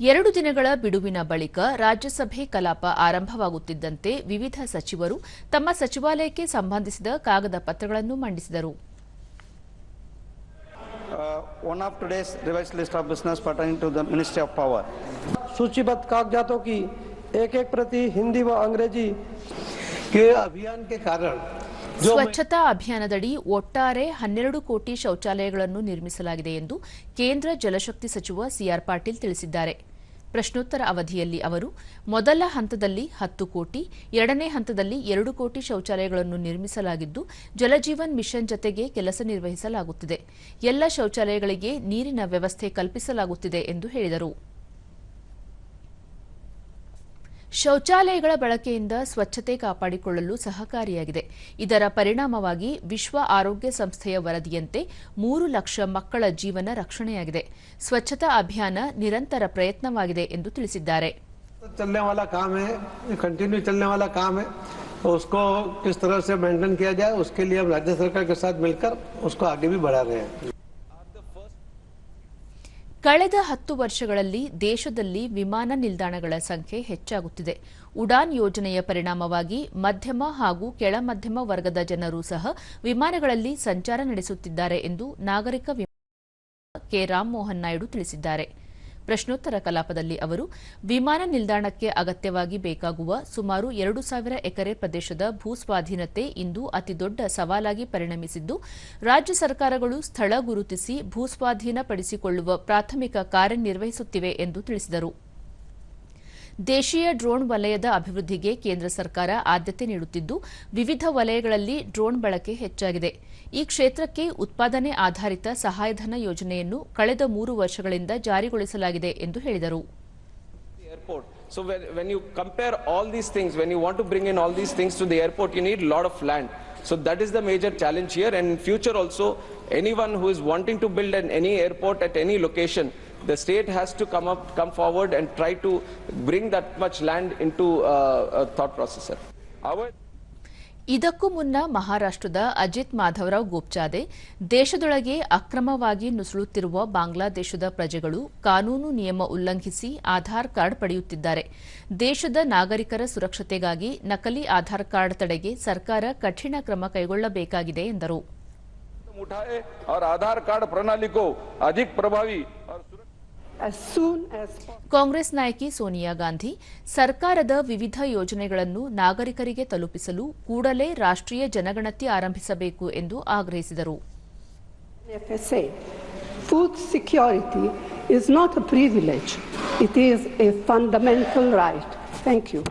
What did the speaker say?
2 ದಿನಗಳ ಬಿಡುವಿನ ಬಳಿಕ ರಾಜ್ಯಸಭೆ ಕಲಾಪ ಆರಂಭವಾಗುತ್ತಿದ್ದಂತೆ ವಿವಿಧ ಸಚಿವರು ತಮ್ಮ ಸಚಿವಾಲಯಕ್ಕೆ ಸಂಬಂಧಿಸಿದ ಕಾಗದ ಪತ್ರಗಳನ್ನು ಮಂಡಿಸಿದರು. One of today's revised list of business pertaining to the Ministry of Power. सूचीबद्ध कागजातों की एक-एक प्रति हिंदी व अंग्रेजी के अभियान के कारण ಸ್ವಚ್ಛತಾ ಅಭಿಯಾನದಡಿ ಒಟ್ಟಾರೆ 12 ಕೋಟಿ ಶೌಚಾಲಯಗಳನ್ನು ನಿರ್ಮಿಸಲಾಗಿದೆ ಎಂದು ಕೇಂದ್ರ ಜಲಶಕ್ತಿ ಸಚಿವ ಸಿಆರ್ ಪಾಟೀಲ್ ತಿಳಿಸಿದ್ದಾರೆ. ಪ್ರಶ್ನೋತ್ತರ ಅವಧಿಯಲ್ಲಿ ಅವರು ಮೊದಲ ಹಂತದಲ್ಲಿ 10 ಕೋಟಿ, ಎರಡನೇ ಹಂತದಲ್ಲಿ 2 ಕೋಟಿ ಶೌಚಾಲಯಗಳನ್ನು ನಿರ್ಮಿಸಲಾಗಿದ್ದು ಜಲಜೀವನ್ ಮಿಷನ್ ಜತೆಗೆ ಕೆಲಸ ನಿರ್ವಹಿಸಲಾಗುತ್ತಿದೆ. ಎಲ್ಲ ಶೌಚಾಲಯಗಳಿಗೆ ನೀರಿನ ವ್ಯವಸ್ಥೆ ಕಲ್ಪಿಸಲಾಗುತ್ತಿದೆ ಎಂದು ಹೇಳಿದರು. ಶೌಚಾಲಯಗಳ ಬಳಕೆಯಿಂದ ಸ್ವಚ್ಛತೆ ಕಾಪಾಡಿಕೊಳ್ಳಲು ಸಹಕಾರಿಯಾಗಿದೆ. ಇದರ ಪರಿಣಾಮವಾಗಿ ವಿಶ್ವ ಆರೋಗ್ಯ ಸಂಸ್ಥೆಯ ವರದಿಯಂತೆ 3 ಲಕ್ಷ ಮಕ್ಕಳ ಜೀವನ ರಕ್ಷಣೆಯಾಗಿದೆ. ಸ್ವಚ್ಛತಾ ಅಭಿಯಾನ ನಿರಂತರ ಪ್ರಯತ್ನವಾಗಿದೆ ಎಂದು ತಿಳಿಸಿದ್ದಾರೆ. चलने वाला काम है, कंटिन्यू चलने वाला काम है. उसको किस तरह से मेंटेन किया जाए उसके लिए हम राज्य सरकार के साथ मिलकर उसको आगे भी बढ़ा रहे हैं. ಕಳೆದ 10 ವರ್ಷಗಳಲ್ಲಿ ದೇಶದಲ್ಲಿ ವಿಮಾನ ನಿಲ್ದಾಣಗಳ ಸಂಖ್ಯೆ ಹೆಚ್ಚಾಗುತ್ತಿದೆ. ಉಡಾನ್ ಯೋಜನೆಯ ಪರಿಣಾಮವಾಗಿ ಮಧ್ಯಮ ಹಾಗೂ ಕೆಳ ಮಧ್ಯಮ ವರ್ಗದ ಜನರು ಸಹ ವಿಮಾನಗಳಲ್ಲಿ ಸಂಚಾರ ನಡೆಸುತ್ತಿದ್ದಾರೆ ಎಂದು ನಾಗರಿಕ ವಿಮಾನ ಕೆ ರಾಮಮೋಹನ್ ನಾಯ್ಡು ತಿಳಿಸಿದ್ದಾರೆ. ಪ್ರಶ್ನೋತ್ತರ ಕಲಾಪದಲ್ಲಿ ಅವರು ವಿಮಾನ ನಿಲ್ದಾಣಕ್ಕೆ ಅಗತ್ಯವಾಗಿ ಬೇಕಾಗುವ ಸುಮಾರು 2,000 ಎಕರೆ ಪ್ರದೇಶದ ಭೂಸ್ವಾಧೀನತೆ ಇಂದು ಅತಿದೊಡ್ಡ ಸವಾಲಾಗಿ ಪರಿಣಮಿಸಿದ್ದು, ರಾಜ್ಯ ಸರ್ಕಾರಗಳು ಸ್ಥಳ ಗುರುತಿಸಿ ಭೂಸ್ವಾಧೀನಪಡಿಸಿಕೊಳ್ಳುವ ಪ್ರಾಥಮಿಕ ಕಾರ್ಯನಿರ್ವಹಿಸುತ್ತಿವೆ ಎಂದು ತಿಳಿಸಿದರು. ದೇಶೀಯ ಡ್ರೋನ್ ವಲಯದ ಅಭಿವೃದ್ಧಿಗೆ ಕೇಂದ್ರ ಸರ್ಕಾರ ಆದ್ಯತೆ ನೀಡುತ್ತಿದ್ದು, ವಿವಿಧ ವಲಯಗಳಲ್ಲಿ ಡ್ರೋನ್ ಬಳಕೆ ಹೆಚ್ಚಾಗಿದೆ. ಈ ಕ್ಷೇತ್ರಕ್ಕೆ ಉತ್ಪಾದನೆ ಆಧಾರಿತ ಸಹಾಯಧನ ಯೋಜನೆಯನ್ನು ಕಳೆದ 3 ವರ್ಷಗಳಿಂದ ಜಾರಿಗೊಳಿಸಲಾಗಿದೆ ಎಂದು ಹೇಳಿದರು. So when you compare all these things, when you want to bring in all these things to the airport, you need a lot of land. So that is the major challenge here, and in future also, anyone who is wanting to build any airport at any location, the state has to come forward and try to bring that much land into a thought processor. ಇದಕ್ಕೂ ಮುನ್ನ ಮಹಾರಾಷ್ಟ್ರದ ಅಜಿತ್ ಮಾಧವರಾವ್ ಗೋಪ್ಚಾದೆ ದೇಶದೊಳಗೆ ಅಕ್ರಮವಾಗಿ ನುಸುಳುತ್ತಿರುವ ಬಾಂಗ್ಲಾದೇಶದ ಪ್ರಜೆಗಳು ಕಾನೂನು ನಿಯಮ ಉಲ್ಲಂಘಿಸಿ ಆಧಾರ್ ಕಾರ್ಡ್ ಪಡೆಯುತ್ತಿದ್ದಾರೆ. ದೇಶದ ನಾಗರಿಕರ ಸುರಕ್ಷತೆಗಾಗಿ ನಕಲಿ ಆಧಾರ್ ಕಾರ್ಡ್ ತಡೆಗೆ ಸರ್ಕಾರ ಕಠಿಣ ಕ್ರಮ ಕೈಗೊಳ್ಳಬೇಕಾಗಿದೆ ಎಂದರು. ಆಧಾರ್ ಕಾರ್ಡ್ ಪ್ರಣಾಲಿ ಕೋ ಅಧಿಕ ಪ್ರಭಾವಿ ಕಾಂಗ್ರೆಸ್ ನಾಯಕಿ ಸೋನಿಯಾ ಗಾಂಧಿ ಸರ್ಕಾರದ ವಿವಿಧ ಯೋಜನೆಗಳನ್ನು ನಾಗರಿಕರಿಗೆ ತಲುಪಿಸಲು ಕೂಡಲೇ ರಾಷ್ಟ್ರೀಯ ಜನಗಣತಿ ಆರಂಭಿಸಬೇಕು ಎಂದು ಆಗ್ರಹಿಸಿದರು. Food security is not a privilege, it is a fundamental right. Thank you.